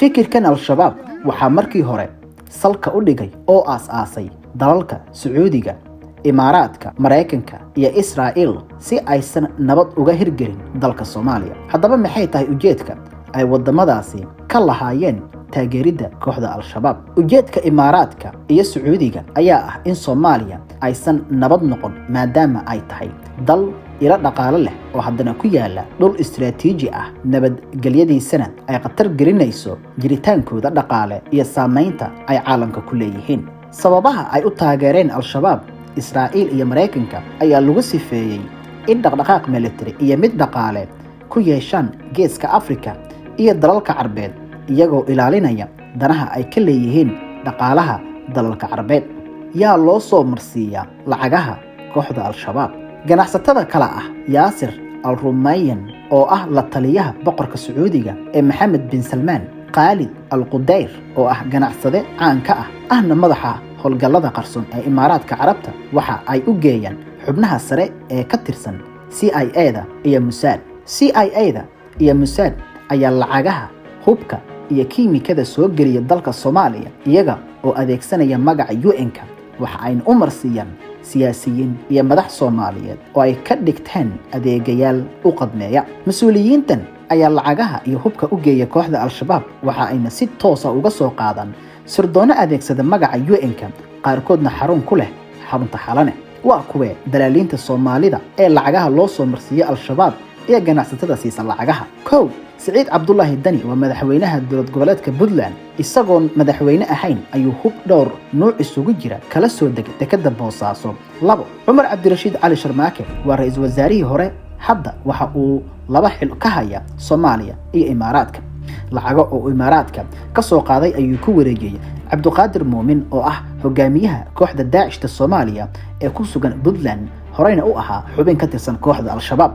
fikirkan al-shabaab waxaa markii hore salka u dhigay oo aas-aasay dalalka Sacuudiga, Imaaraadka, Mareykanka iyo Israa'iil si aysan nabad uga hirgelin dalka Soomaaliya. Haddaba maxay tahay ujeedka ay wadamadaasi ka lahaayeen taageerida kooxda al-shabaab? Ujeedka Imaaraadka iyo Sacuudiga ayaa ah in Soomaaliya aysan nabad noqon maadaama ay tahay dal ila dhaqaale leh oo haddana ku yaala dhul istiraatiiji ah, nabadgelyadiisana ay khatar gelinayso jiritaankooda dhaqaale iyo saameynta ay caalamka ku leeyihiin. Sababaha ay u taageereen al-shabaab Israa'iil iyo Mareykanka ayaa lagu sifeeyay in dhaqdhaqaaq military iyo mid dhaqaale ku yeeshaan geeska Afrika iyo dalalka Carbeed, iyagoo ilaalinaya danaha ay ka leeyihiin dhaqaalaha dalalka Carbeed. Yaa loo soo marsiiyaa lacagaha kooxda al-shabaab? Ganacsatada kala ah Yaasir al-Rumayyan oo ah la taliyaha boqorka Sacuudiga ee Maxamed bin Salmaan, Khalid al-Qudayr oo ah ganacsade caan ka ah ahna madaxa howlgallada qarsoon ee Imaaraadka Carabta, waxa ay u geeyaan xubnaha sare ee ka tirsan CIA-da iyo Mossad. CIA-da iyo Mossad ayaa lacagaha, hubka iyo kiimikada soo geliya dalka Soomaaliya iyaga oo adeegsanaya magaca UN-ka. Waxa ay u marsiiyaan siyaasiyiin iyo madax Soomaaliyeed oo ay ka dhigteen adeegayaal u qadmeeya. Mas'uuliyiintan ayaa lacagaha iyo hubka u geeya kooxda al-shabaab, waxa ayna si toos ah uga soo qaadaan sirdoona adeegsada magaca UN-ka, qaarkoodna xarun ku leh xarunta Xalane. Waa kuwee dalaaliinta Soomaalida ee lacagaha loo soo marsiiyo al-shabaab iyo ganacsatada siisan lacagaha? Kow, Saciid Cabdullaahi Dani waa madaxweynaha dowlad goboleedka Puntland. isagoon madaxweyne ahayn ayuu hub dhowr nooc isugu jira kala soo degay dekedda Boosaaso. Labo, Cumar Cabdirashiid Cali Sharmaake waa ra'iisul wasaarihii hore, hadda waxa uu laba xil ka haya Soomaaliya iyo Imaaraadka. Lacago oo Imaaraadka ka soo qaaday ayuu ku wareejiyay Cabdiqaadir Muumin oo ah hogaamiyaha kooxda Daacishta Soomaaliya ee ku sugan Puntland, horeyna u ahaa xubin ka tirsan kooxda al-shabaab.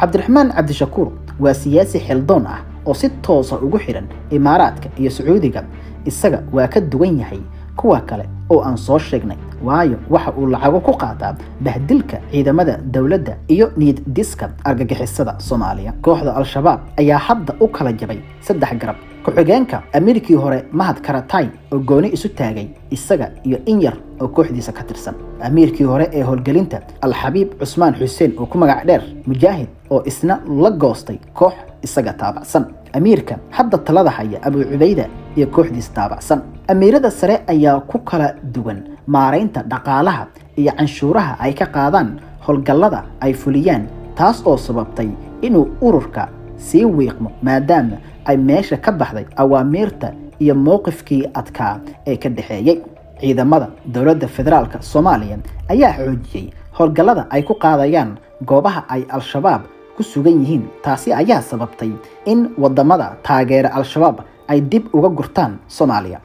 Cabdiraxmaan Cabdishakuur waa siyaasi xildoon ah oo si toos ah ugu xiran Imaaraadka iyo Sacuudiga. Isaga waa ka duwan yahay kuwa kale oo aan soo sheegnay, waayo waxa uu lacago ku qaataa bahdilka ciidamada dawladda iyo niyad diska argagixisada Soomaaliya. Kooxda al-shabaab ayaa hadda u kala jabay 3 garab. Ku-xigeenka Ameerikii hore Mahad Karatay oo gooni isu taagay isaga iyo in yar oo kooxdiisa ka tirsan. Ameerikii hore ee howlgelinta Al-Xabiib Cusmaan Xuseen oo ku magac dheer Mujaahid oo isna la goostay koox isaga taabacsan. Ameerika hadda talada haya Abu Cubayda iyo kooxdiisa taabacsan. Ameerada sare ayaa ku kala duwan maareynta dhaqaalaha iyo canshuuraha ay ka qaadaan howlgallada ay fuliyaan, taas oo sababtay inuu ururka sii wiiqmo maadaama ay meesha ka baxday awaamirta iyo mowqifkii adkaa ee ka dhaxeeyay. Ciidamada dowladda federaalka Soomaaliya ayaa xoojiyay howlgallada ay ku qaadayaan goobaha ay al-shabaab ku sugan yihiin. Taasi ayaa sababtay in wadamada taageera al-shabaab ay dib uga gurtaan Soomaaliya.